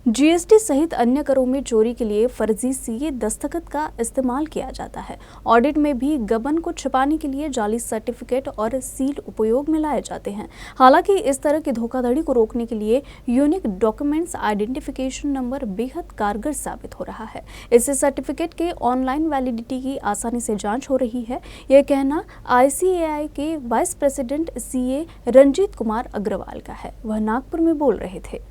GST सहित अन्य करों में चोरी के लिए फर्जी सीए दस्तखत का इस्तेमाल किया जाता है। ऑडिट में भी गबन को छिपाने के लिए जाली सर्टिफिकेट और सील उपयोग में लाए जाते हैं। हालांकि इस तरह की धोखाधड़ी को रोकने के लिए यूनिक डॉक्यूमेंट्स आइडेंटिफिकेशन नंबर बेहद कारगर साबित हो रहा है। इससे सर्टिफिकेट के ऑनलाइन वैलिडिटी की आसानी से जाँच हो रही है। यह कहना ICAI के vice president CA Ranjit Kumar Agarwal का है। वह नागपुर में बोल रहे थे।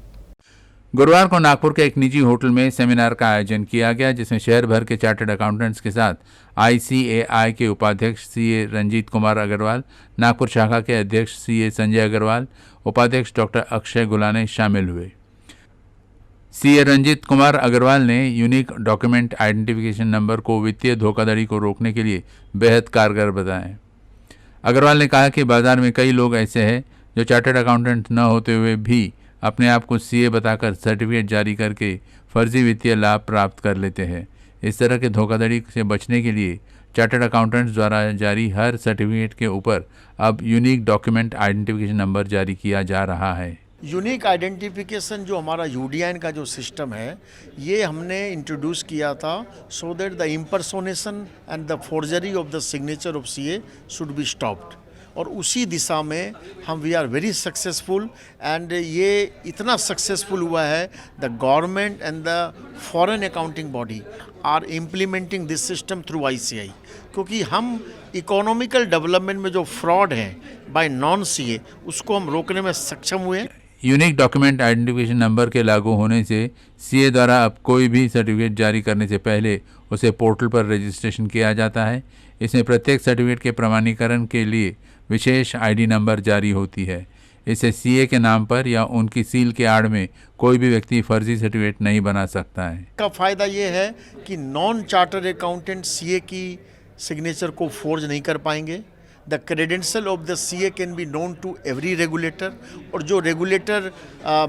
गुरुवार को नागपुर के एक निजी होटल में सेमिनार का आयोजन किया गया, जिसमें शहर भर के चार्टर्ड अकाउंटेंट्स के साथ ICAI के उपाध्यक्ष CA रंजीत कुमार अग्रवाल, नागपुर शाखा के अध्यक्ष CA संजय अग्रवाल, उपाध्यक्ष डॉक्टर अक्षय गुलाने शामिल हुए। CA रंजीत कुमार अग्रवाल ने यूनिक डॉक्यूमेंट आइडेंटिफिकेशन नंबर को वित्तीय धोखाधड़ी को रोकने के लिए बेहद कारगर बताया। अग्रवाल ने कहा कि बाजार में कई लोग ऐसे हैं जो चार्टर्ड अकाउंटेंट न होते हुए भी अपने आप को CA बताकर सर्टिफिकेट जारी करके फर्जी वित्तीय लाभ प्राप्त कर लेते हैं। इस तरह के धोखाधड़ी से बचने के लिए चार्टर्ड अकाउंटेंट्स द्वारा जारी हर सर्टिफिकेट के ऊपर अब यूनिक डॉक्यूमेंट आइडेंटिफिकेशन नंबर जारी किया जा रहा है। यूनिक आइडेंटिफिकेशन जो हमारा UDIN का जो सिस्टम है, ये हमने इंट्रोड्यूस किया था so that the impersonation and the forgery of the signature of CA should be stopped. और उसी दिशा में we are very successful and ये इतना सक्सेसफुल हुआ है, the government and the foreign accounting body are implementing this system through ICAI, क्योंकि हम इकोनॉमिकल डेवलपमेंट में जो फ्रॉड है बाय नॉन CA उसको हम रोकने में सक्षम हुए। यूनिक डॉक्यूमेंट आइडेंटिफिकेशन नंबर के लागू होने से CA द्वारा अब कोई भी सर्टिफिकेट जारी करने से पहले उसे पोर्टल पर रजिस्ट्रेशन किया जाता है। इसमें प्रत्येक सर्टिफिकेट के प्रमाणीकरण के लिए विशेष ID नंबर जारी होती है। इससे CA के नाम पर या उनकी सील के आड़ में कोई भी व्यक्ति फर्जी सर्टिफिकेट नहीं बना सकता है। का फ़ायदा ये है कि नॉन चार्टर्ड अकाउंटेंट CA की सिग्नेचर को फोर्ज नहीं कर पाएंगे। The credential of the CA can be known to every regulator, और जो रेगुलेटर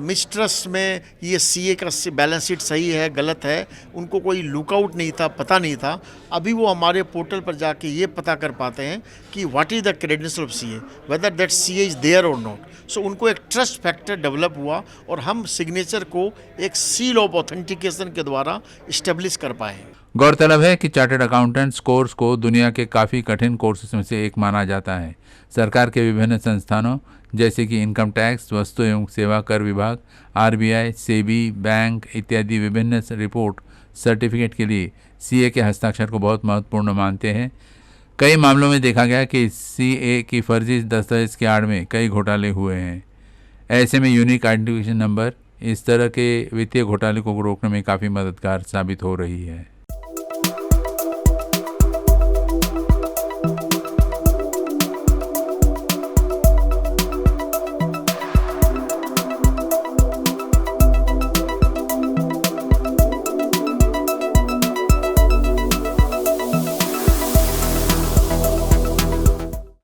मिसट्रस्ट में ये CA का बैलेंस शीट सही है गलत है, उनको कोई लुकआउट नहीं था, पता नहीं था, अभी वो हमारे पोर्टल पर जाके ये पता कर पाते हैं कि what is the credential of CA, whether that CA is there और नॉट। सो उनको एक ट्रस्ट फैक्टर डेवलप हुआ और हम सिग्नेचर को एक सील ऑफ ऑथेंटिकेशन के द्वारा इस्टेब्लिश कर पाए। गौरतलब है कि चार्टर्ड अकाउंटेंट्स कोर्स को दुनिया के काफ़ी कठिन कोर्सेस में से एक माना जाता है। सरकार के विभिन्न संस्थानों जैसे कि इनकम टैक्स, वस्तु एवं सेवा कर विभाग, RBI, SEBI, बैंक इत्यादि विभिन्न रिपोर्ट सर्टिफिकेट के लिए CA के हस्ताक्षर को बहुत महत्वपूर्ण मानते हैं। कई मामलों में देखा गया कि CA की फर्जी दस्तावेज के आड़ में कई घोटाले हुए हैं। ऐसे में यूनिक आइडेंटिफिकेशन नंबर इस तरह के वित्तीय घोटाले को रोकने में काफ़ी मददगार साबित हो रही है।